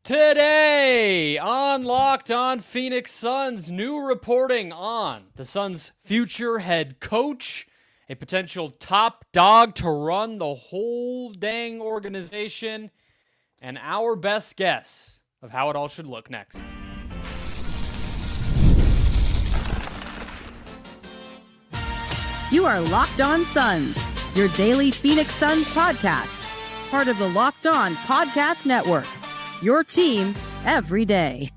Today on Locked On Phoenix Suns, new reporting on the Suns' future head coach, a potential top dog to run the whole dang organization, and our best guess of how it all should look next. You are Locked On Suns, your daily Phoenix Suns podcast, part of the Locked On Podcast Network. Your team every day.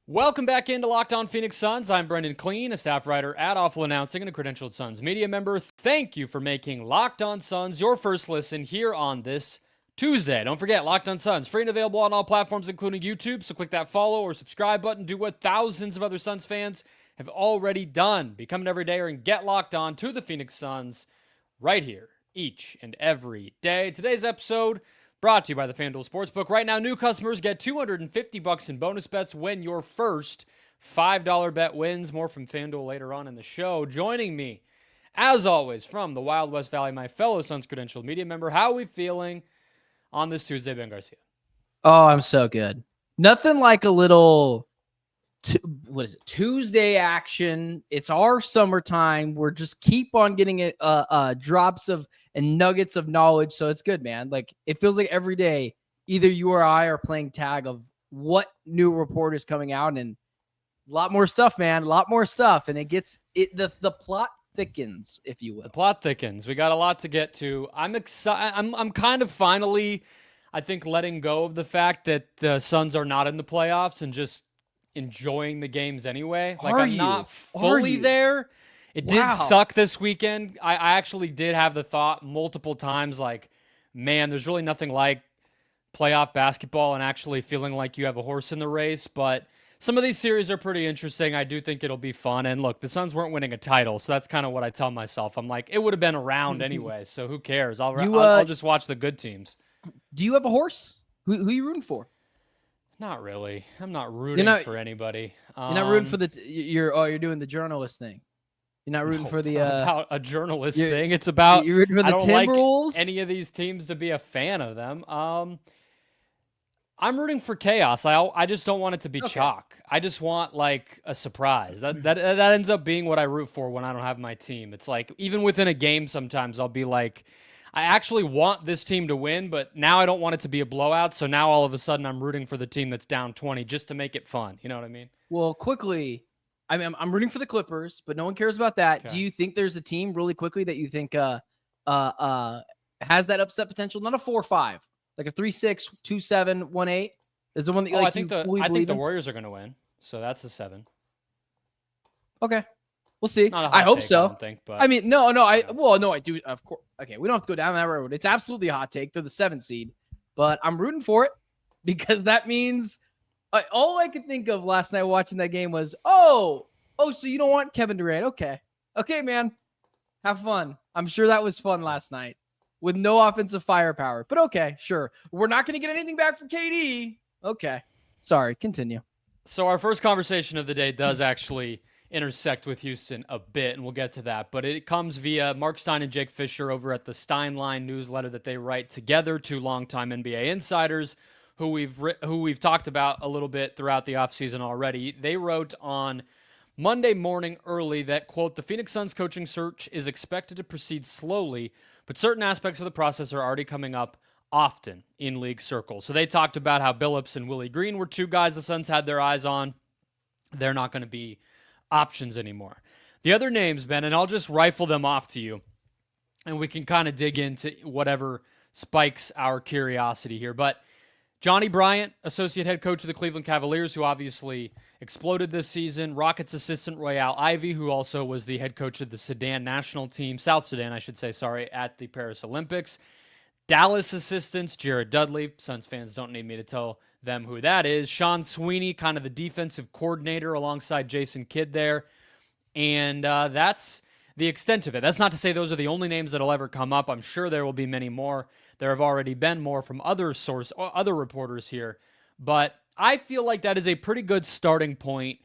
Welcome back into Locked On Phoenix Suns. I'm Brendon Kleen, a staff writer at Awful Announcing and a credentialed Suns media member. Thank you for making Locked On Suns your first listen here on this Tuesday. Don't forget, Locked On Suns, free and available on all platforms, including YouTube. So click that follow or subscribe button. Do what thousands of other Suns fans have already done. Become an everydayer and get locked on to the Phoenix Suns right here each and every day. Today's episode brought to you by the FanDuel Sportsbook. Right now, new customers get $250 in bonus bets when your first $5 bet wins. More from FanDuel later on in the show. Joining me, as always, from the Wild West Valley, my fellow Suns credentialed media member. How are we feeling on this Tuesday, Ben Garcia? Oh, I'm so good. Nothing like a little, Tuesday action. It's our summertime. We're just keep on getting it, drops of and nuggets of knowledge. So it's good, man. Like, it feels like every day, either you or I are playing tag of what new report is coming out, and a lot more stuff, man. A lot more stuff. And the plot thickens, if you will. The plot thickens. We got a lot to get to. I'm excited. I'm kind of finally, I think, letting go of the fact that the Suns are not in the playoffs and just enjoying the games anyway. Like, I'm not fully there. It did suck this weekend. I actually did have the thought multiple times, like, man, there's really nothing like playoff basketball and actually feeling like you have a horse in the race. But some of these series are pretty interesting. I do think it'll be fun. And look, the Suns weren't winning a title, so that's kind of what I tell myself. I'm like, it would have been around anyway, so who cares? I'll just watch the good teams. Do you have a horse? Who are you rooting for? Not really. I'm not rooting for anybody. You're not rooting for you're doing the journalist thing. You're not rooting for the it's not about a journalist thing. It's about you're rooting for the I don't Timberwolves. like any of these teams to be a fan of them. I'm rooting for chaos. I just don't want it to be chalk. I just want like a surprise. That ends up being what I root for when I don't have my team. It's like even within a game, sometimes I'll be like, I actually want this team to win, but now I don't want it to be a blowout. So now all of a sudden I'm rooting for the team that's down 20 just to make it fun. You know what I mean? Well, quickly, I'm rooting for the Clippers, but no one cares about that. Okay. Do you think there's a team really quickly that you think has that upset potential? Not a 4-5, like a 3-6, 2-7, 1-8. Is the one that I think the Warriors are going to win. So that's a 7. Okay. We'll see. Not a hot I hope take, so. I don't think, but I mean, no, I do. Of course. Okay. We don't have to go down that road. It's absolutely a hot take. They're the 7th seed, but I'm rooting for it because that means all I could think of last night watching that game was, so you don't want Kevin Durant. Okay, man. Have fun. I'm sure that was fun last night with no offensive firepower, but okay, sure. We're not going to get anything back from KD. Okay. Sorry. Continue. So our first conversation of the day does actually intersect with Houston a bit, and we'll get to that. But it comes via Mark Stein and Jake Fisher over at the Steinline newsletter that they write together, two longtime NBA insiders who we've talked about a little bit throughout the offseason already. They wrote on Monday morning early that, quote, the Phoenix Suns coaching search is expected to proceed slowly, but certain aspects of the process are already coming up often in league circles. So they talked about how Billups and Willie Green were two guys the Suns had their eyes on. They're not going to be options anymore. The other names, Ben, and I'll just rifle them off to you, and we can kind of dig into whatever spikes our curiosity here. But Johnny Bryant, associate head coach of the Cleveland Cavaliers, who obviously exploded this season. Rockets assistant Royale Ivey, who also was the head coach of the Sudan national team, South Sudan, I should say, at the Paris Olympics. Dallas assistants, Jared Dudley. Suns fans don't need me to tell them who that is. Sean Sweeney, kind of the defensive coordinator alongside Jason Kidd there. And that's the extent of it. That's not to say those are the only names that'll ever come up. I'm sure there will be many more. There have already been more from other reporters here. But I feel like that is a pretty good starting point,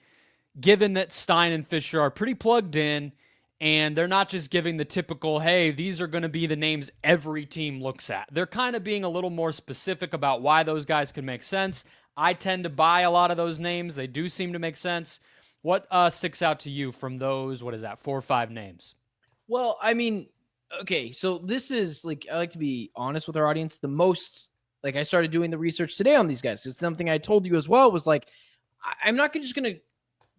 given that Stein and Fisher are pretty plugged in And they're not just giving the typical, hey, these are going to be the names every team looks at. They're kind of being a little more specific about why those guys can make sense. I tend to buy a lot of those names. They do seem to make sense. What sticks out to you from those, 4 or 5 names? Well, I mean, okay, so this is like, I like to be honest with our audience. The most, like, I started doing the research today on these guys. It's something I told you as well, was like, I'm not just going to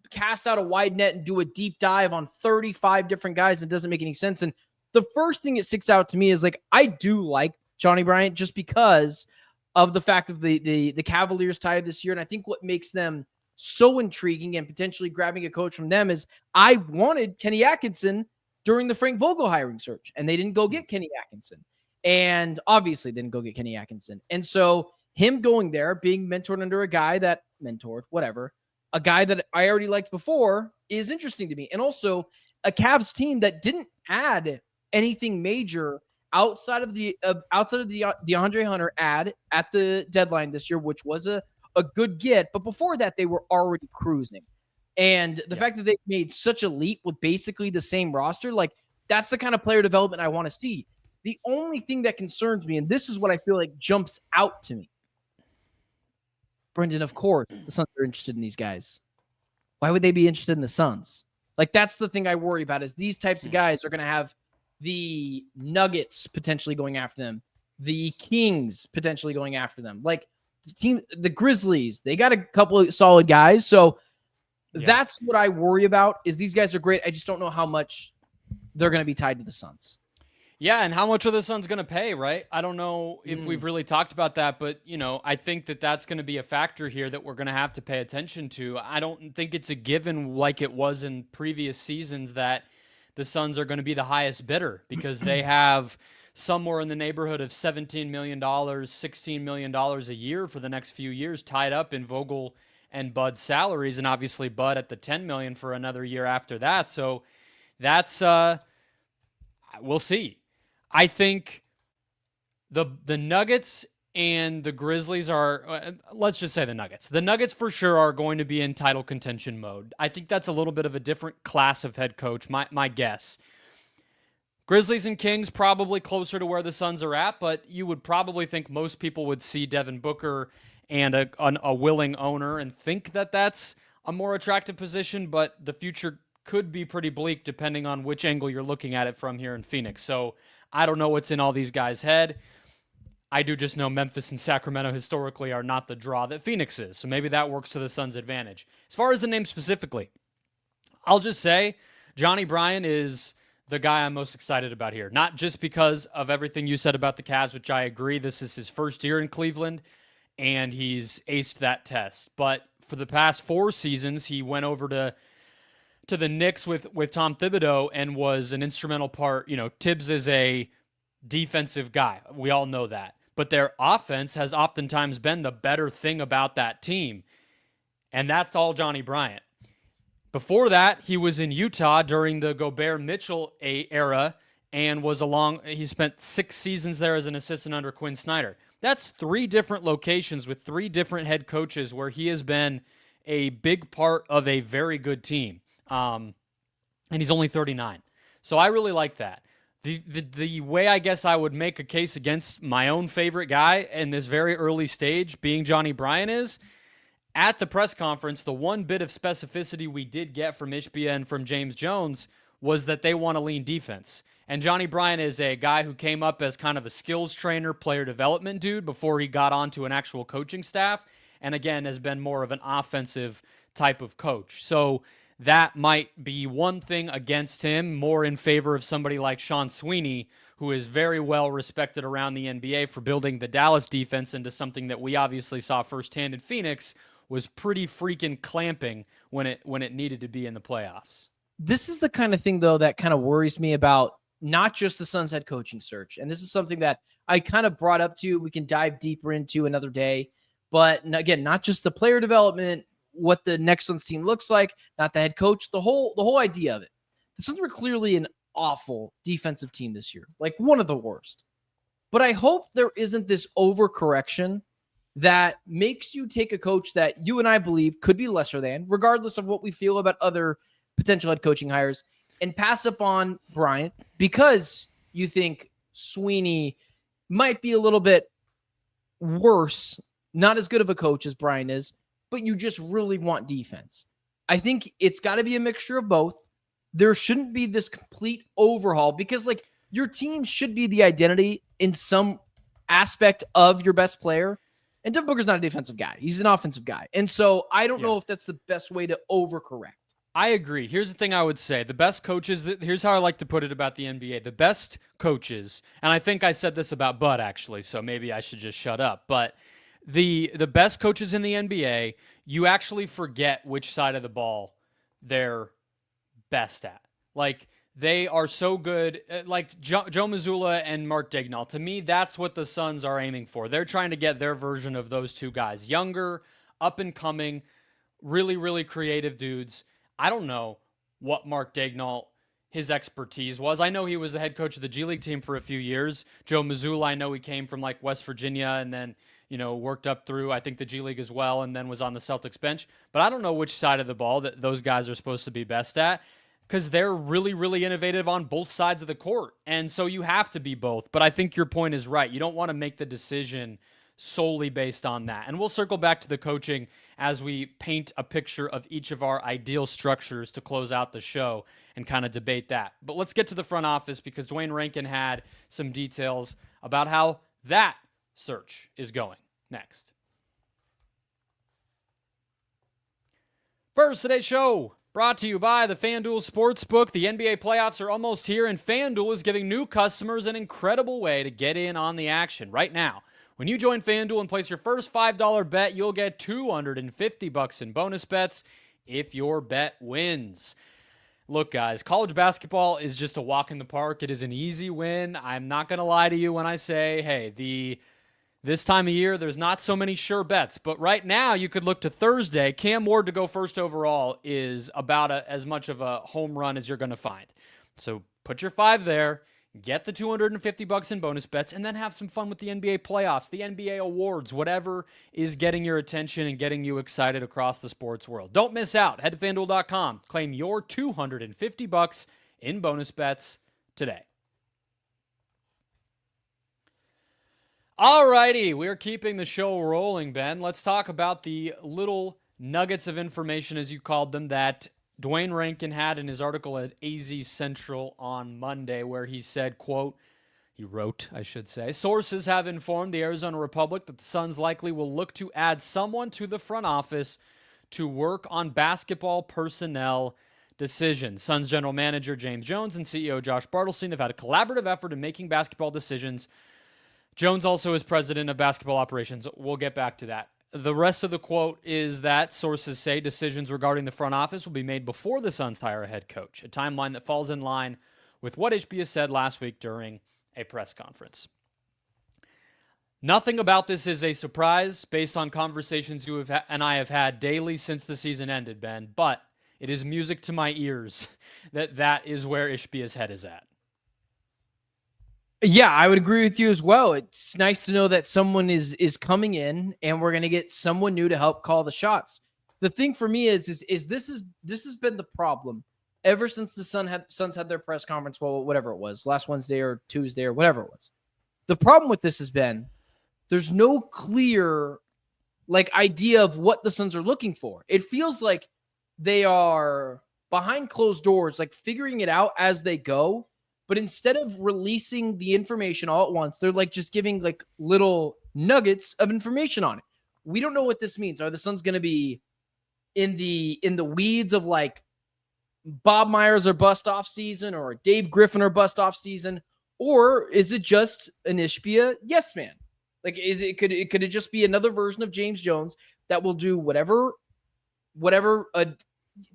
cast out a wide net and do a deep dive on 35 different guys. It doesn't make any sense. And the first thing that sticks out to me is, like, I do like Johnny Bryant just because of the fact of the Cavaliers tie this year. And I think what makes them so intriguing and potentially grabbing a coach from them is I wanted Kenny Atkinson during the Frank Vogel hiring search, and they didn't go get Kenny Atkinson. And obviously didn't go get Kenny Atkinson. And so him going there, being mentored under a guy that a guy that I already liked before, is interesting to me. And also a Cavs team that didn't add anything major outside of the DeAndre Hunter ad at the deadline this year, which was a good get. But before that, they were already cruising. And the fact that they made such a leap with basically the same roster, like, that's the kind of player development I want to see. The only thing that concerns me, and this is what I feel like jumps out to me, Brendon, of course, the Suns are interested in these guys. Why would they be interested in the Suns? Like, that's the thing I worry about, is these types of guys are going to have the Nuggets potentially going after them, the Kings potentially going after them. Like, the Grizzlies, they got a couple of solid guys. So that's what I worry about, is these guys are great. I just don't know how much they're going to be tied to the Suns. Yeah, and how much are the Suns going to pay, right? I don't know if we've really talked about that, but, I think that that's going to be a factor here that we're going to have to pay attention to. I don't think it's a given like it was in previous seasons that the Suns are going to be the highest bidder, because they have somewhere in the neighborhood of $17 million, $16 million a year for the next few years tied up in Vogel and Bud's salaries, and obviously Bud at the $10 million for another year after that. So that's we'll see. I think the Nuggets and the Grizzlies are, let's just say the Nuggets. The Nuggets for sure are going to be in title contention mode. I think that's a little bit of a different class of head coach, my guess. Grizzlies and Kings probably closer to where the Suns are at, but you would probably think most people would see Devin Booker and a willing owner and think that that's a more attractive position, but the future could be pretty bleak depending on which angle you're looking at it from here in Phoenix. So I don't know what's in all these guys' head. I do just know Memphis and Sacramento historically are not the draw that Phoenix is, so maybe that works to the Suns' advantage. As far as the name specifically, I'll just say Johnny Bryant is the guy I'm most excited about here. Not just because of everything you said about the Cavs, which I agree, this is his first year in Cleveland, and he's aced that test. But for the past 4 seasons, he went over to the Knicks with Tom Thibodeau and was an instrumental part. Tibbs is a defensive guy. We all know that. But their offense has oftentimes been the better thing about that team. And that's all Johnny Bryant. Before that, he was in Utah during the Gobert-Mitchell era and he spent 6 seasons there as an assistant under Quinn Snyder. That's 3 different locations with 3 different head coaches where he has been a big part of a very good team. And he's only 39. So I really like that. The way I guess I would make a case against my own favorite guy in this very early stage, being Johnny Bryant, is at the press conference, the one bit of specificity we did get from Ishbia and from James Jones was that they want to lean defense. And Johnny Bryant is a guy who came up as kind of a skills trainer, player development dude before he got onto an actual coaching staff. And again, has been more of an offensive type of coach. So that might be one thing against him, more in favor of somebody like Sean Sweeney, who is very well respected around the NBA for building the Dallas defense into something that we obviously saw firsthand in Phoenix was pretty freaking clamping when it needed to be in the playoffs. This is the kind of thing, though, that kind of worries me about not just the Suns head coaching search. And this is something that I kind of brought up to, we can dive deeper into another day. But again, not just the player development, what the next Suns team looks like, not the head coach, the whole idea of it. The Suns were clearly an awful defensive team this year, like one of the worst. But I hope there isn't this overcorrection that makes you take a coach that you and I believe could be lesser than, regardless of what we feel about other potential head coaching hires, and pass up on Bryant because you think Sweeney might be a little bit worse, not as good of a coach as Bryant is, but you just really want defense. I think it's got to be a mixture of both. There shouldn't be this complete overhaul because like your team should be the identity in some aspect of your best player. And Devin Booker's not a defensive guy. He's an offensive guy. And so I don't know if that's the best way to overcorrect. I agree. Here's the thing I would say. The best coaches, here's how I like to put it about the NBA. The best coaches, and I think I said this about Bud actually, so maybe I should just shut up. But the best coaches in the NBA, you actually forget which side of the ball they're best at. Like, they are so good. Like Joe Mazzulla and Mark Daigneault, to me, that's what the Suns are aiming for. They're trying to get their version of those two guys. Younger, up and coming, really, really creative dudes. I don't know what Mark Daigneault, his expertise was. I know he was the head coach of the G League team for a few years. Joe Mazzulla, I know he came from like West Virginia and then, worked up through, I think, the G League as well, and then was on the Celtics bench. But I don't know which side of the ball that those guys are supposed to be best at, because they're really, really innovative on both sides of the court. And so you have to be both. But I think your point is right. You don't want to make the decision solely based on that. And we'll circle back to the coaching as we paint a picture of each of our ideal structures to close out the show and kind of debate that. But let's get to the front office, because Dwayne Rankin had some details about how that search is going next. First, today's show brought to you by the FanDuel Sportsbook. The NBA playoffs are almost here, and FanDuel is giving new customers an incredible way to get in on the action right now. When you join FanDuel and place your first $5 bet, you'll get $250 in bonus bets if your bet wins. Look, guys, college basketball is just a walk in the park. It is an easy win. I'm not going to lie to you when I say, hey, this time of year, there's not so many sure bets. But right now, you could look to Thursday. Cam Ward to go first overall is about as much of a home run as you're going to find. So put your 5 there, get the $250 in bonus bets, and then have some fun with the NBA playoffs, the NBA awards, whatever is getting your attention and getting you excited across the sports world. Don't miss out. Head to FanDuel.com. Claim your $250 in bonus bets today. Alrighty, we're keeping the show rolling, Ben. Let's talk about the little nuggets of information, as you called them, that Dwayne Rankin had in his article at AZ Central on Monday, where he said, quote, he wrote, I should say, sources have informed the Arizona Republic that the Suns likely will look to add someone to the front office to work on basketball personnel decisions. Suns general manager James Jones and CEO Josh Bartelstein have had a collaborative effort in making basketball decisions. Jones also is president of basketball operations. We'll get back to that. The rest of the quote is that sources say decisions regarding the front office will be made before the Suns hire a head coach, a timeline that falls in line with what Ishbia said last week during a press conference. Nothing about this is a surprise based on conversations you and I have had daily since the season ended, Ben, but it is music to my ears that is where Ishbia's head is at. Yeah, I would agree with you as well. It's nice to know that someone is coming in and we're going to get someone new to help call the shots. The thing for me is this has been the problem ever since the Suns had their press conference, well, whatever it was, last Wednesday or Tuesday or whatever it was. The problem with this has been there's no clear idea of what the Suns are looking for. It feels like they are behind closed doors, figuring it out as they go. But instead of releasing the information all at once, they're just giving little nuggets of information on it. We don't know what this means. Are the Suns going to be in the weeds of Bob Myers or bust off season, or Dave Griffin or bust off season, or is it just an Ishbia yes man? Could it just be another version of James Jones that will do whatever? I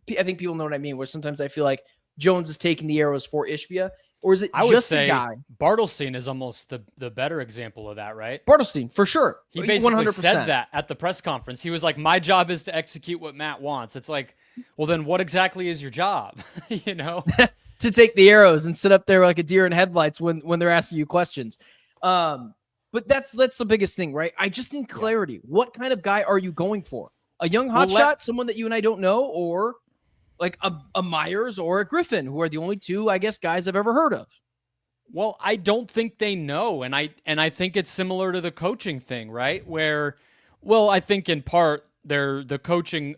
think people know what I mean. Where sometimes I feel like Jones is taking the arrows for Ishbia. Or is it just a guy? Bartelstein is almost the better example of that, right? Bartelstein, for sure. He basically 100%. said that at the press conference. He was like, my job is to execute what Matt wants. It's like, well, then what exactly is your job? To take the arrows and sit up there like a deer in headlights when they're asking you questions. But that's the biggest thing, right? I just need clarity. Yeah. What kind of guy are you going for? A young hotshot, someone that you and I don't know, or like a Myers or a Griffin, who are the only two, I guess, guys I've ever heard of. Well, I don't think they know, and I think it's similar to the coaching thing, right? Where, well, I think in part the coaching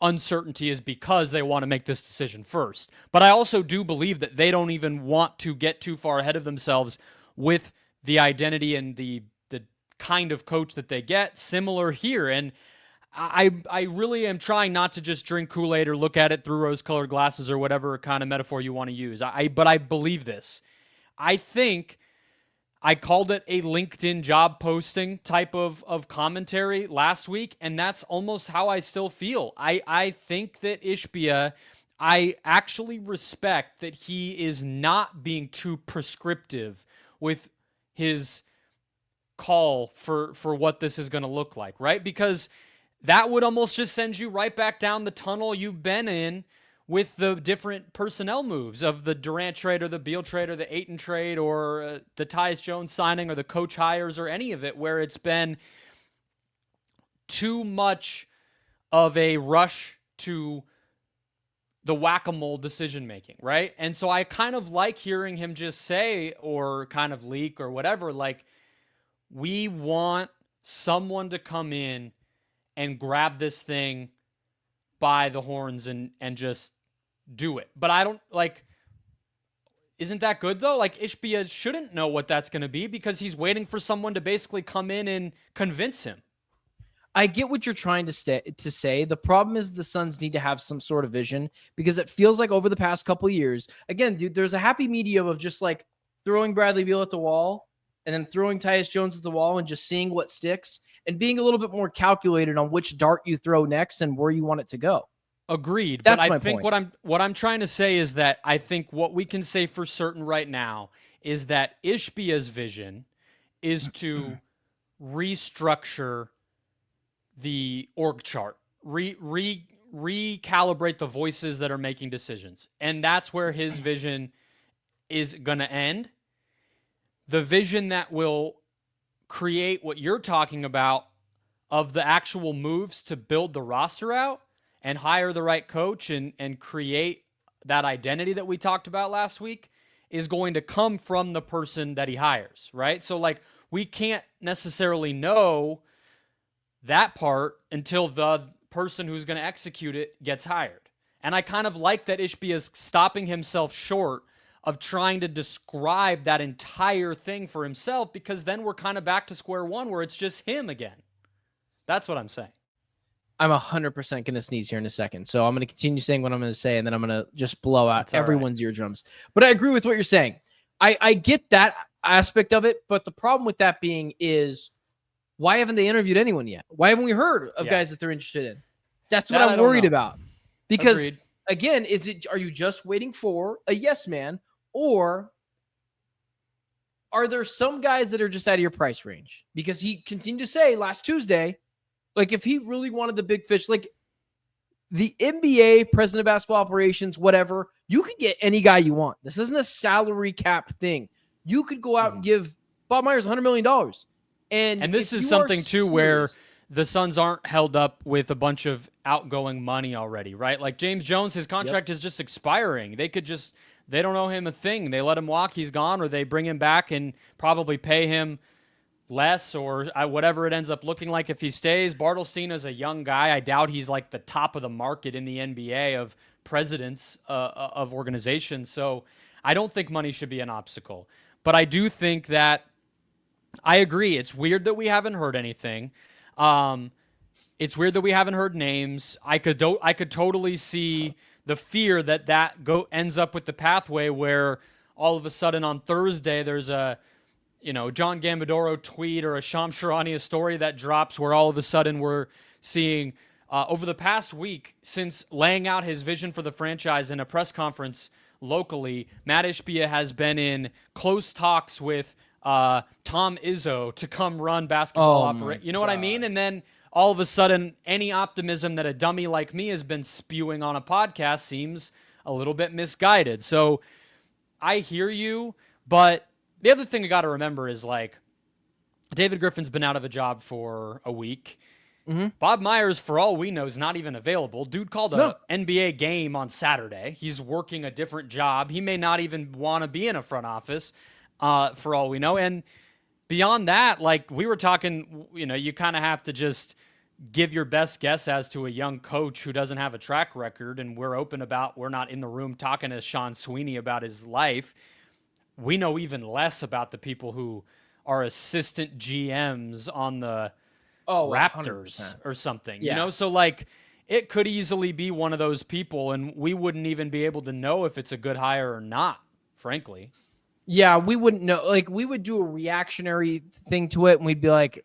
uncertainty is because they want to make this decision first. But I also do believe that they don't even want to get too far ahead of themselves with the identity and the kind of coach that they get. Similar here, and I really am trying not to just drink Kool-Aid or look at it through rose-colored glasses or whatever kind of metaphor you want to use. But I believe this. I think I called it a LinkedIn job posting type of commentary last week, and that's almost how I still feel. I think that Ishbia, I actually respect that he is not being too prescriptive with his call for what this is going to look like, right? Because that would almost just send you right back down the tunnel you've been in with the different personnel moves of the Durant trade or the Beal trade or the Ayton trade or the Tyus Jones signing or the coach hires or any of it, where it's been too much of a rush to the whack-a-mole decision-making, right? And so I kind of like hearing him just say, or kind of leak or whatever, like, we want someone to come in and grab this thing by the horns and just do it. But I don't, like, isn't that good though? Like, Ishbia shouldn't know what that's going to be because he's waiting for someone to basically come in and convince him. I get what you're trying to say. The problem is the Suns need to have some sort of vision, because it feels like over the past couple of years, again, dude, there's a happy medium of just like throwing Bradley Beal at the wall and then throwing Tyus Jones at the wall and just seeing what sticks, and being a little bit more calculated on which dart you throw next and where you want it to go. Agreed. That's but my I think point. what I'm trying to say is that I think what we can say for certain right now is that Ishbia's vision is to restructure the org chart, recalibrate the voices that are making decisions. And that's where his vision is going to end. The vision that will create what you're talking about of the actual moves to build the roster out and hire the right coach and create that identity that we talked about last week is going to come from the person that he hires, right? So, like, we can't necessarily know that part until the person who's going to execute it gets hired. And I kind of like that Ishbia is stopping himself short of trying to describe that entire thing for himself, because then we're kind of back to square one where it's just him again. That's what I'm saying. I'm 100% going to sneeze here in a second. So I'm going to continue saying what I'm going to say, and then I'm going to just blow out everyone's eardrums. But I agree with what you're saying. I get that aspect of it, but the problem with that being is, why haven't they interviewed anyone yet? Why haven't we heard of guys that they're interested in? That's what I'm worried about. Because, Agreed. Again, are you just waiting for a yes man, or are there some guys that are just out of your price range? Because he continued to say last Tuesday, like, if he really wanted the big fish, like the NBA, president of basketball operations, whatever, you could get any guy you want. This isn't a salary cap thing. You could go out and give Bob Myers $100 million. And this is something too where the Suns aren't held up with a bunch of outgoing money already, right? Like James Jones, his contract is just expiring. They don't owe him a thing. They let him walk, he's gone, or they bring him back and probably pay him less or whatever it ends up looking like if he stays. Bartelstein is a young guy. I doubt he's like the top of the market in the NBA of presidents of organizations. So I don't think money should be an obstacle. But I do think that I agree. It's weird that we haven't heard anything. It's weird that we haven't heard names. I could totally see the fear that ends up with the pathway where all of a sudden on Thursday there's a John Gambadoro tweet or a Shams Charania story that drops where all of a sudden we're seeing over the past week, since laying out his vision for the franchise in a press conference locally, Mat Ishbia has been in close talks with Tom Izzo to come run basketball operation. You know what I mean? And then all of a sudden, any optimism that a dummy like me has been spewing on a podcast seems a little bit misguided. So I hear you, but the other thing I got to remember is, like, David Griffin's been out of a job for a week. Bob Myers, for all we know, is not even available. Dude called a NBA game on Saturday. He's working a different job. He may not even want to be in a front office, for all we know. And beyond that, like we were talking, you kind of have to just give your best guess as to a young coach who doesn't have a track record. And we're not in the room talking to Sean Sweeney about his life. We know even less about the people who are assistant GMs on the Raptors 100%. or something, Yeah. So like it could easily be one of those people and we wouldn't even be able to know if it's a good hire or not, frankly. Yeah, we wouldn't know. Like, we would do a reactionary thing to it, and we'd be like,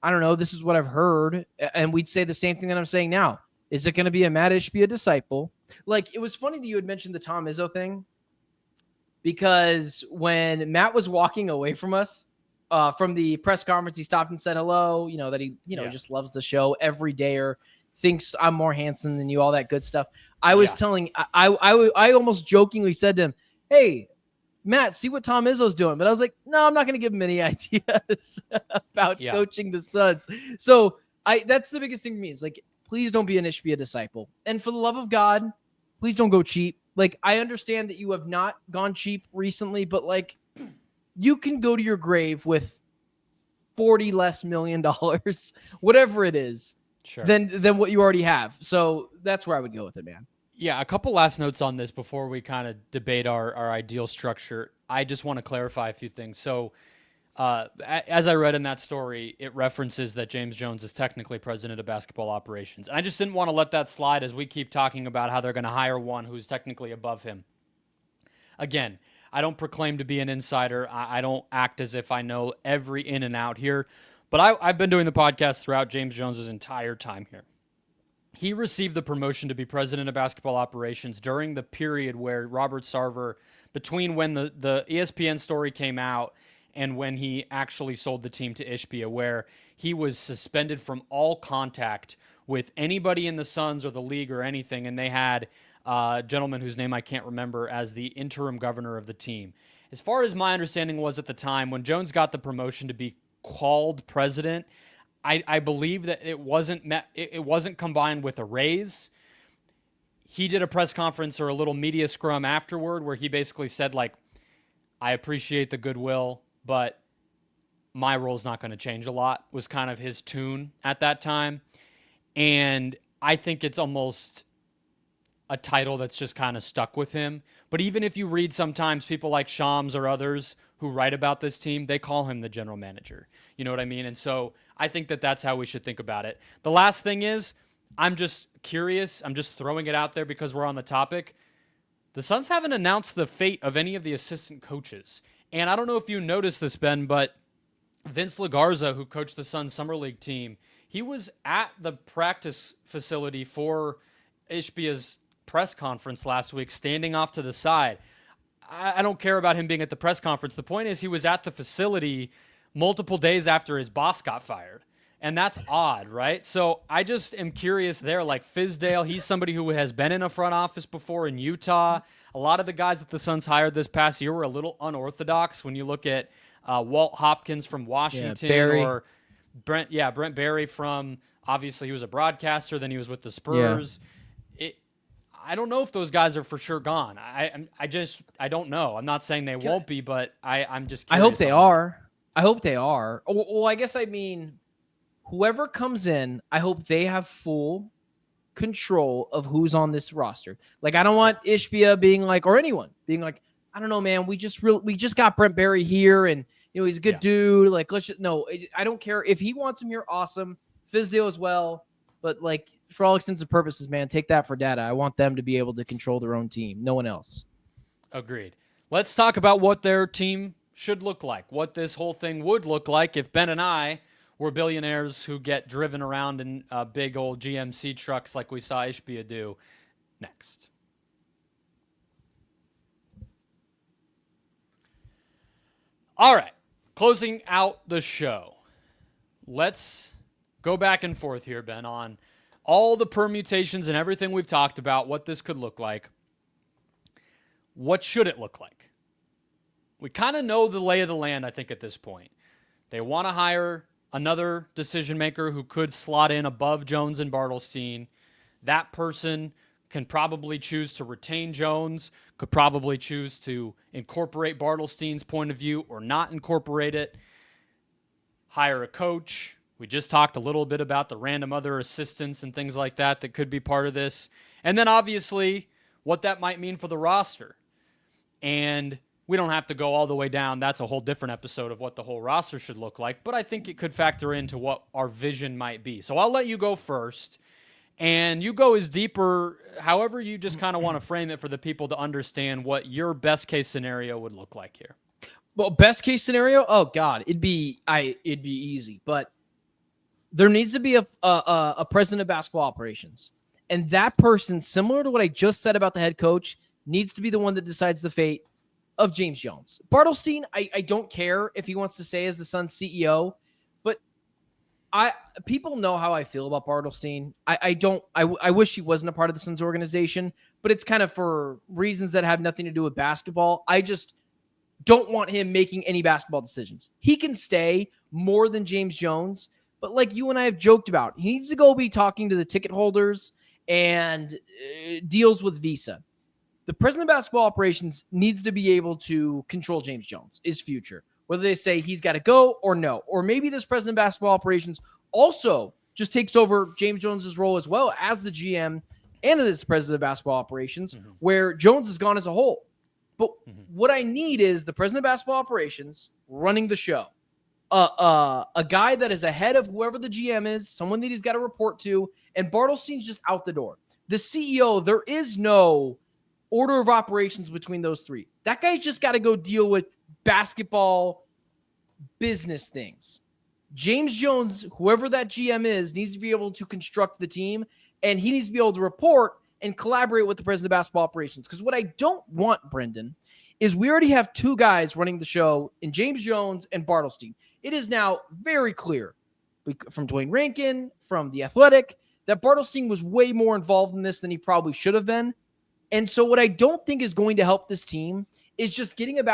I don't know, this is what I've heard. And we'd say the same thing that I'm saying now. Is it going to be a Mat Ishbia disciple? Like, it was funny that you had mentioned the Tom Izzo thing, because when Matt was walking away from us, from the press conference, he stopped and said hello, that he, just loves the show every day, or thinks I'm more handsome than you, all that good stuff. I was telling, I almost jokingly said to him, hey, Matt, see what Tom Izzo's doing. But I was like, no, I'm not going to give him any ideas about coaching the Suns. So that's the biggest thing for me is like, please don't be an Ishbia disciple. And for the love of God, please don't go cheap. Like, I understand that you have not gone cheap recently, but like, you can go to your grave with $40 less million, whatever it is, than what you already have. So that's where I would go with it, man. Yeah, a couple last notes on this before we kind of debate our ideal structure. I just want to clarify a few things. So as I read in that story, it references that James Jones is technically president of basketball operations. And I just didn't want to let that slide as we keep talking about how they're going to hire one who's technically above him. Again, I don't proclaim to be an insider. I don't act as if I know every in and out here. But I've been doing the podcast throughout James Jones's entire time here. He received the promotion to be president of basketball operations during the period where Robert Sarver, between when the ESPN story came out and when he actually sold the team to Ishbia, where he was suspended from all contact with anybody in the Suns or the league or anything, and they had a gentleman whose name I can't remember as the interim governor of the team. As far as my understanding was at the time, when Jones got the promotion to be called president, I believe that it wasn't combined with a raise. He did a press conference or a little media scrum afterward where he basically said, like, I appreciate the goodwill, but my role's not going to change a lot, was kind of his tune at that time. And I think it's almost a title that's just kind of stuck with him. But even if you read sometimes people like Shams or others who write about this team, they call him the general manager. You know what I mean? And so I think that that's how we should think about it. The last thing is, I'm just curious. I'm just throwing it out there because we're on the topic. The Suns haven't announced the fate of any of the assistant coaches. And I don't know if you noticed this, Ben, but Vince LaGarza, who coached the Suns Summer League team, he was at the practice facility for Ishbia's press conference last week, standing off to the side. I don't care about him being at the press conference. The point is he was at the facility multiple days after his boss got fired. And that's odd, right? So I just am curious there. Like Fizdale, he's somebody who has been in a front office before in Utah. A lot of the guys that the Suns hired this past year were a little unorthodox when you look at Walt Hopkins from Washington or Brent Barry from, obviously he was a broadcaster, then he was with the Spurs. Yeah. I don't know if those guys are for sure gone. I don't know. I'm not saying they won't be, but I'm just curious. I hope they are. I hope they are. Well, I guess I mean, whoever comes in, I hope they have full control of who's on this roster. Like, I don't want Ishbia being like, or anyone being like, I don't know, man, we just got Brent Barry here, and he's a good dude. Like, I don't care if he wants him here. Awesome. Fizdale as well. But like, for all extents and purposes, man, take that for data. I want them to be able to control their own team. No one else. Agreed. Let's talk about what their team should look like, what this whole thing would look like if Ben and I were billionaires who get driven around in big old GMC trucks like we saw Ishbia do. Next. All right, closing out the show. Let's go back and forth here, Ben, on all the permutations and everything we've talked about, what this could look like. What should it look like? We kind of know the lay of the land, I think, at this point. They want to hire another decision maker who could slot in above Jones and Bartelstein. That person can probably choose to retain Jones, could probably choose to incorporate Bartelstein's point of view or not incorporate it. Hire a coach. We just talked a little bit about the random other assistants and things like that that could be part of this. And then obviously what that might mean for the roster. And we don't have to go all the way down. That's a whole different episode of what the whole roster should look like. But I think it could factor into what our vision might be. So I'll let you go first. And you go as deeper, however you just kind of want to frame it for the people to understand what your best case scenario would look like here. Well, best case scenario, oh God, it'd be easy. But there needs to be a president of basketball operations. And that person, similar to what I just said about the head coach, needs to be the one that decides the fate of James Jones. Bartelstein, I don't care if he wants to stay as the Suns CEO, but people know how I feel about Bartelstein. I wish he wasn't a part of the Suns organization, but it's kind of for reasons that have nothing to do with basketball. I just don't want him making any basketball decisions. He can stay more than James Jones, but like you and I have joked about, he needs to go be talking to the ticket holders and deals with Visa. The president of basketball operations needs to be able to control James Jones, his future, whether they say he's got to go or no. Or maybe this president of basketball operations also just takes over James Jones's role as well as the GM and as president of basketball operations, where Jones is gone as a whole. But what I need is the president of basketball operations running the show. A guy that is ahead of whoever the GM is, someone that he's got to report to, and Bartelstein's just out the door. The CEO, there is no order of operations between those three. That guy's just got to go deal with basketball business things. James Jones, whoever that GM is, needs to be able to construct the team, and he needs to be able to report and collaborate with the president of basketball operations. Because what I don't want, Brendon, is we already have two guys running the show in James Jones and Bartelstein. It is now very clear from Dwayne Rankin, from The Athletic, that Bartelstein was way more involved in this than he probably should have been. And so what I don't think is going to help this team is just getting a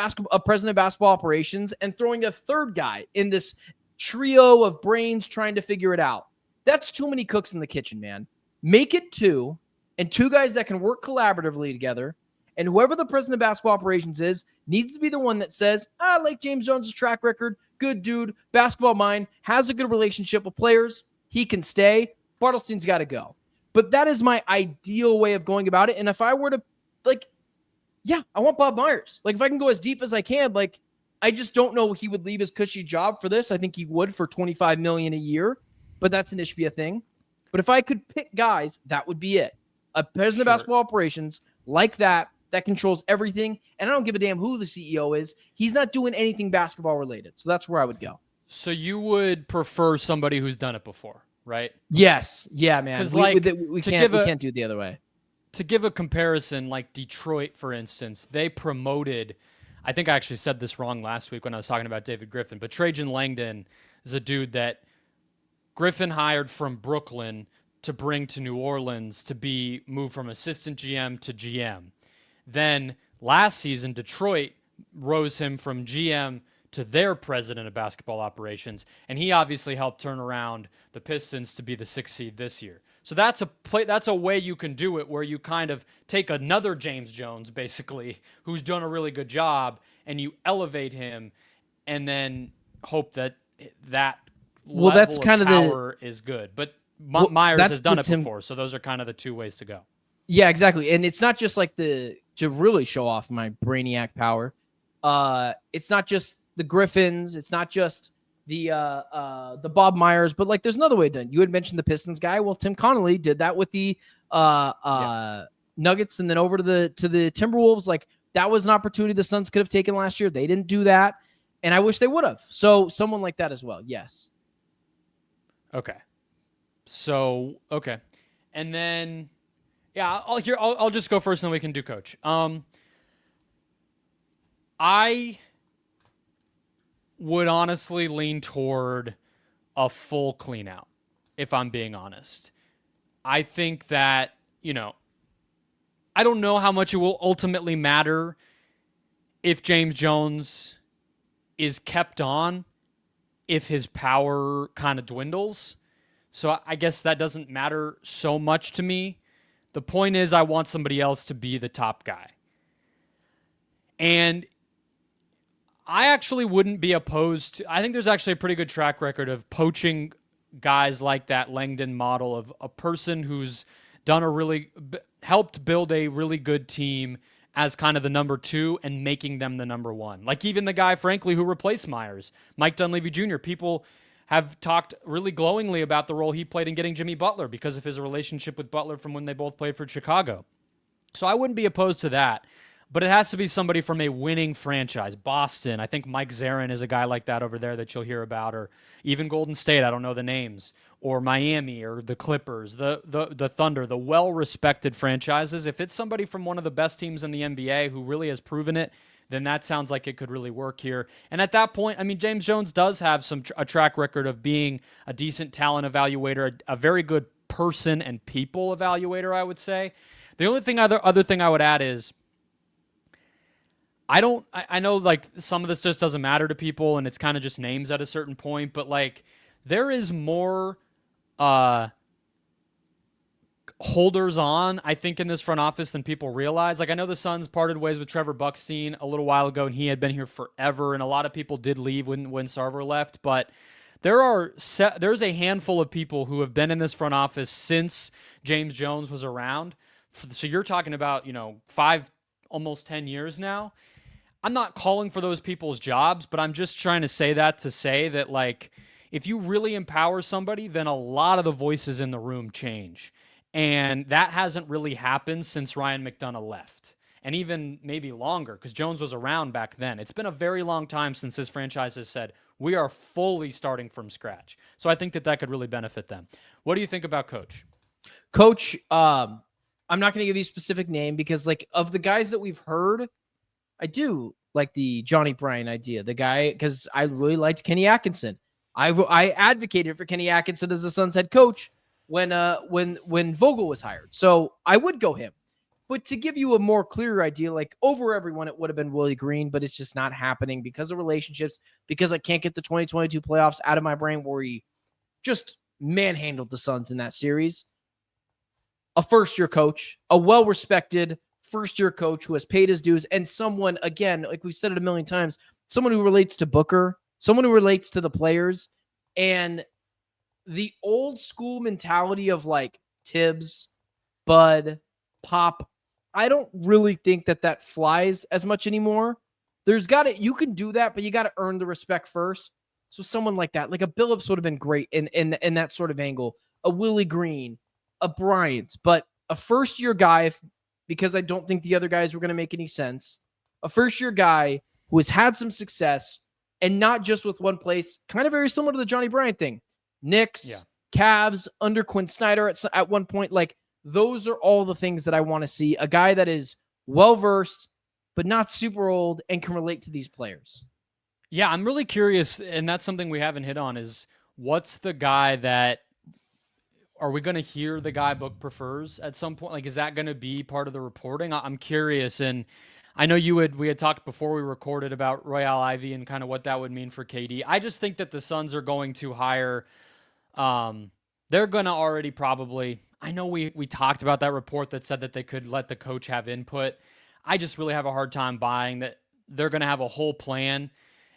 president of basketball operations and throwing a third guy in this trio of brains trying to figure it out. That's too many cooks in the kitchen, man. Make it two, and two guys that can work collaboratively together. And whoever the president of basketball operations is needs to be the one that says, I like James Jones' track record, good dude, basketball mind, has a good relationship with players. He can stay. Bartelstein's got to go. But that is my ideal way of going about it. And if I were to, I want Bob Myers. Like, if I can go as deep as I can, I just don't know he would leave his cushy job for this. I think he would for $25 million a year, but that's an Ishbia thing. But if I could pick guys, that would be it. A president of basketball operations like that controls everything. And I don't give a damn who the CEO is. He's not doing anything basketball related. So that's where I would go. So you would prefer somebody who's done it before, right? Yes. Yeah, man. We can't do it the other way. To give a comparison, like Detroit, for instance, they promoted, I think I actually said this wrong last week when I was talking about David Griffin, but Trajan Langdon is a dude that Griffin hired from Brooklyn to bring to New Orleans to be moved from assistant GM to GM. Then last season, Detroit rose him from GM to their president of basketball operations, and he obviously helped turn around the Pistons to be the 6th seed this year. So that's a way you can do it, where you kind of take another James Jones, basically, who's done a really good job, and you elevate him, and then hope that level that's kind of of power is good. But Myers has done it before, so those are kind of the two ways to go. Yeah, exactly. And it's not just like to really show off my brainiac power. It's not just the Griffins. It's not just the Bob Myers, but there's another way done. You had mentioned the Pistons guy. Well, Tim Connolly did that with the Nuggets, and then over to the Timberwolves. That was an opportunity the Suns could have taken last year. They didn't do that, and I wish they would have. So someone like that as well. Yes. Okay. So okay, and then I'll just go first, and then we can do coach. I would honestly lean toward a full clean out, if I'm being honest. I think that, I don't know how much it will ultimately matter if James Jones is kept on if his power kind of dwindles. So I guess that doesn't matter so much to me. The point is I want somebody else to be the top guy. And I actually wouldn't be opposed to, I think there's actually a pretty good track record of poaching guys like that Langdon model of a person who's helped build a really good team as kind of the number 2 and making them the number 1. Like even the guy, frankly, who replaced Myers, Mike Dunleavy Jr. People have talked really glowingly about the role he played in getting Jimmy Butler because of his relationship with Butler from when they both played for Chicago. So I wouldn't be opposed to that, but it has to be somebody from a winning franchise. Boston, I think Mike Zarin is a guy like that over there that you'll hear about, or even Golden State, I don't know the names, or Miami, or the Clippers, the Thunder, the well-respected franchises. If it's somebody from one of the best teams in the NBA who really has proven it, then that sounds like it could really work here. And at that point, I mean, James Jones does have a track record of being a decent talent evaluator, a very good person and people evaluator, I would say. The only thing other thing I would add is I know like some of this just doesn't matter to people and it's kind of just names at a certain point, but like there is more holders on, I think, in this front office than people realize. Like I know the Suns parted ways with Trevor Buckstein a little while ago and he had been here forever and a lot of people did leave when Sarver left, but there's a handful of people who have been in this front office since James Jones was around. So you're talking about, 5, almost 10 years now. I'm not calling for those people's jobs, but I'm just trying to say that like, if you really empower somebody, then a lot of the voices in the room change. And that hasn't really happened since Ryan McDonough left. And even maybe longer, because Jones was around back then. It's been a very long time since this franchise has said, we are fully starting from scratch. So I think that could really benefit them. What do you think about Coach? Coach, I'm not going to give you a specific name because, like, of the guys that we've heard, I do like the Johnny Bryan idea. The guy, because I really liked Kenny Atkinson. I advocated for Kenny Atkinson as the Suns head coach when Vogel was hired. So I would go him. But to give you a more clear idea, like over everyone, it would have been Willie Green, but it's just not happening because of relationships, because I can't get the 2022 playoffs out of my brain where he just manhandled the Suns in that series. A first-year coach, a well-respected first-year coach who has paid his dues, and someone, again, like we've said it a million times, someone who relates to Booker, someone who relates to the players, and the old school mentality of like Tibbs, Bud, Pop, I don't really think that flies as much anymore. You can do that, but you got to earn the respect first. So someone like that, like a Billups would have been great in that sort of angle, a Willie Green, a Bryant, but a first-year guy, because I don't think the other guys were going to make any sense, a first-year guy who has had some success, and not just with one place, kind of very similar to the Johnny Bryant thing. Knicks, Cavs, under Quinn Snyder at one point. Like, those are all the things that I want to see. A guy that is well-versed, but not super old, and can relate to these players. Yeah, I'm really curious, and that's something we haven't hit on, is what's the guy that, are we going to hear the guy Book prefers at some point? Like, is that going to be part of the reporting? I'm curious, and I know we had talked before we recorded about Royale Ivy and kind of what that would mean for KD. I just think that the Suns are going to hire, they're going to already probably, I know we talked about that report that said that they could let the coach have input. I just really have a hard time buying that they're going to have a whole plan,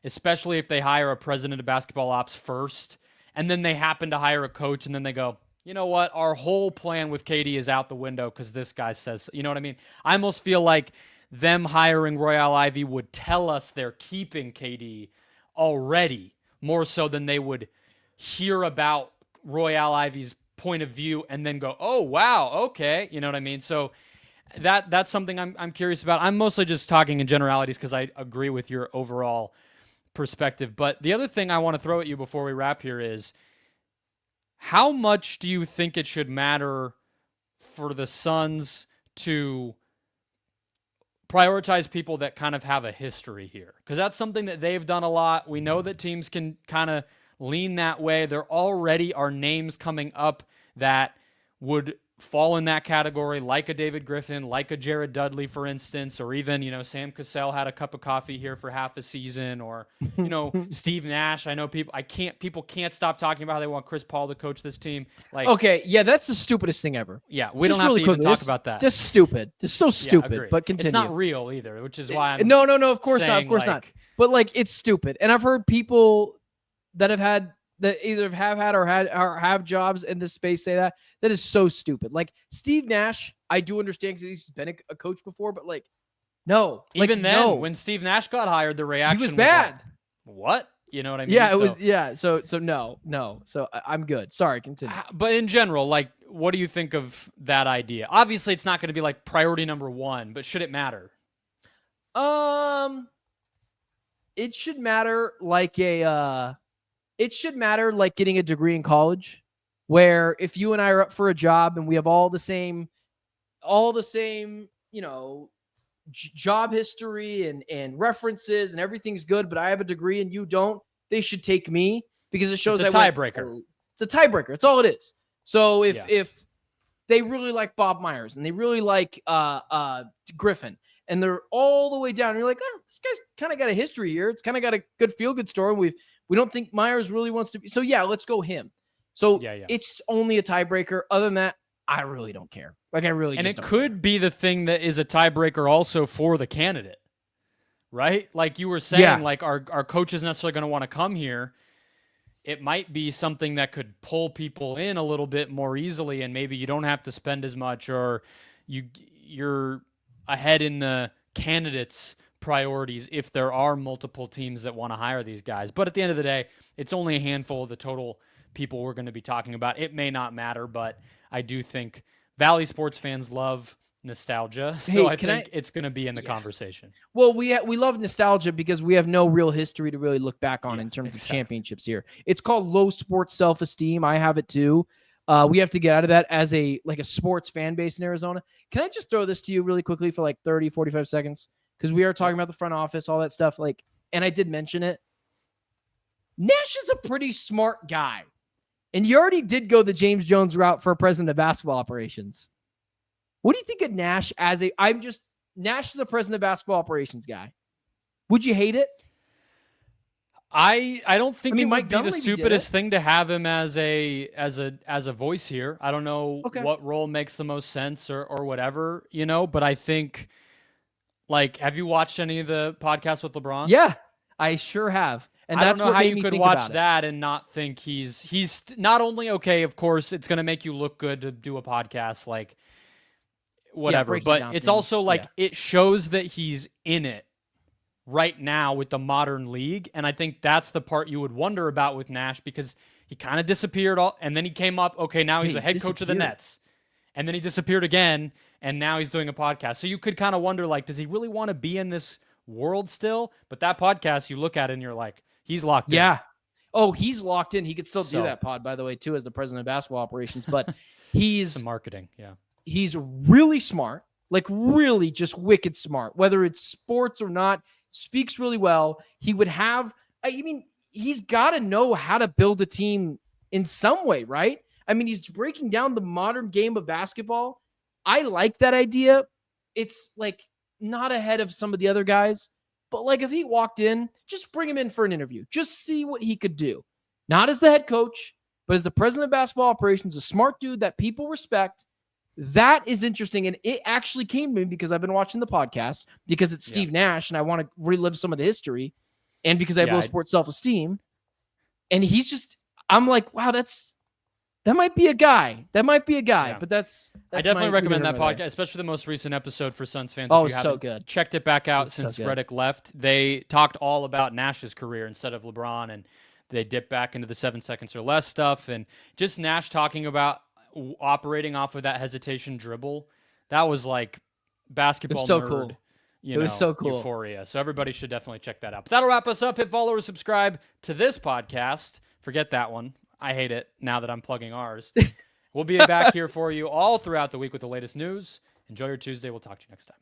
especially if they hire a president of basketball ops first, and then they happen to hire a coach, and then they go, you know what, our whole plan with KD is out the window because this guy says, you know what I mean? I almost feel like them hiring Royale Ivy would tell us they're keeping KD already, more so than they would hear about Royale Ivy's point of view and then go, oh, wow, okay. You know what I mean? So that's something I'm curious about. I'm mostly just talking in generalities because I agree with your overall perspective. But the other thing I want to throw at you before we wrap here is, how much do you think it should matter for the Suns to prioritize people that kind of have a history here? Because that's something that they've done a lot. We know that teams can kind of lean that way. There already are names coming up that would fall in that category, like a David Griffin, like a Jared Dudley, for instance, or even, Sam Cassell had a cup of coffee here for half a season, or, Steve Nash. I know people can't stop talking about how they want Chris Paul to coach this team. Like, okay, yeah, that's the stupidest thing ever. Yeah, we don't have to even talk about that. Just stupid. Just so stupid, yeah, but continue. It's not real either, which is why I'm No, of course not. Of course like, not. But like, it's stupid. And I've heard people that either have had or have jobs in this space say that. That is so stupid. Like Steve Nash, I do understand because he's been a coach before, but like, no. Even then, when Steve Nash got hired, the reaction was bad. Like, what? You know what I mean? Yeah, it was. Yeah. So no. So I'm good. Sorry, continue. But in general, like, what do you think of that idea? Obviously, it's not going to be like priority number one, but should it matter? It should matter like it should matter like getting a degree in college, where if you and I are up for a job and we have all the same, job history and references and everything's good, but I have a degree and you don't, they should take me because it shows it's a tiebreaker. It's a tiebreaker. It's all it is. So if they really like Bob Myers and they really like Griffin and they're all the way down, and you're like, oh, this guy's kind of got a history here. It's kind of got a good feel-good story. We don't think Myers really wants to be. So yeah, let's go him. So It's only a tiebreaker. Other than that, I really don't care. Like I really and just it don't could care. be the thing that is a tiebreaker also for the candidate, right? Like you were saying, like our coach isn't necessarily going to want to come here. It might be something that could pull people in a little bit more easily, and maybe you don't have to spend as much, or you're ahead in the candidates' priorities if there are multiple teams that want to hire these guys. But at the end of the day, it's only a handful of the total people we're going to be talking about. It may not matter, but I do think Valley sports fans love nostalgia, so I think it's going to be in the conversation. Well, we love nostalgia because we have no real history to really look back on in terms of championships here. It's called low sports self-esteem. I have it too. We have to get out of that as a sports fan base in Arizona. Can I just throw this to you really quickly for like 30, 45 seconds? Because we are talking about the front office, all that stuff. And I did mention it. Nash is a pretty smart guy. And you already did go the James Jones route for president of basketball operations. What do you think of Nash Nash is a president of basketball operations guy. Would you hate it? I don't think it Mike would be Dunleavy the stupidest thing to have him as a voice here. I don't know what role makes the most sense or whatever, but I think, like, have you watched any of the podcasts with LeBron? Yeah, I sure have. And I that's don't know what how made you me could think watch about that and not think he's not only okay, of course, it's going to make you look good to do a podcast, like, whatever, but it's also like it shows that he's in it right now with the modern league. And I think that's the part you would wonder about with Nash, because he kind of disappeared and then he came up. Okay, now he's the head coach of the Nets, and then he disappeared again, and now he's doing a podcast. So you could kind of wonder, like, does he really want to be in this world still? But that podcast, you look at it and you're like, he's locked in. Yeah. Oh, he's locked in. He could still do that pod, by the way, too, as the president of basketball operations. But he's some marketing. Yeah. He's really smart, like really just wicked smart, whether it's sports or not, speaks really well. He would have, he's got to know how to build a team in some way, right? He's breaking down the modern game of basketball. I like that idea. It's like not ahead of some of the other guys, but like if he walked in, just bring him in for an interview. Just see what he could do. Not as the head coach, but as the president of basketball operations, a smart dude that people respect. That is interesting. And it actually came to me because I've been watching the podcast, because it's Steve Nash and I want to relive some of the history, and because I have low sports self-esteem. And he's just, I'm like, wow, that might be a guy. That might be a guy. Yeah. But that's I definitely recommend that podcast, especially the most recent episode for Suns fans. Oh, if you so good. Checked it back out since Redick left. They talked all about Nash's career instead of LeBron, and they dipped back into the 7 seconds or less stuff, and just Nash talking about operating off of that hesitation dribble. That was like basketball nerd, cool. It was so cool. Euphoria. So everybody should definitely check that out. But that'll wrap us up. Hit follow or subscribe to this podcast. Forget that one. I hate it now that I'm plugging ours. We'll be back here for you all throughout the week with the latest news. Enjoy your Tuesday. We'll talk to you next time.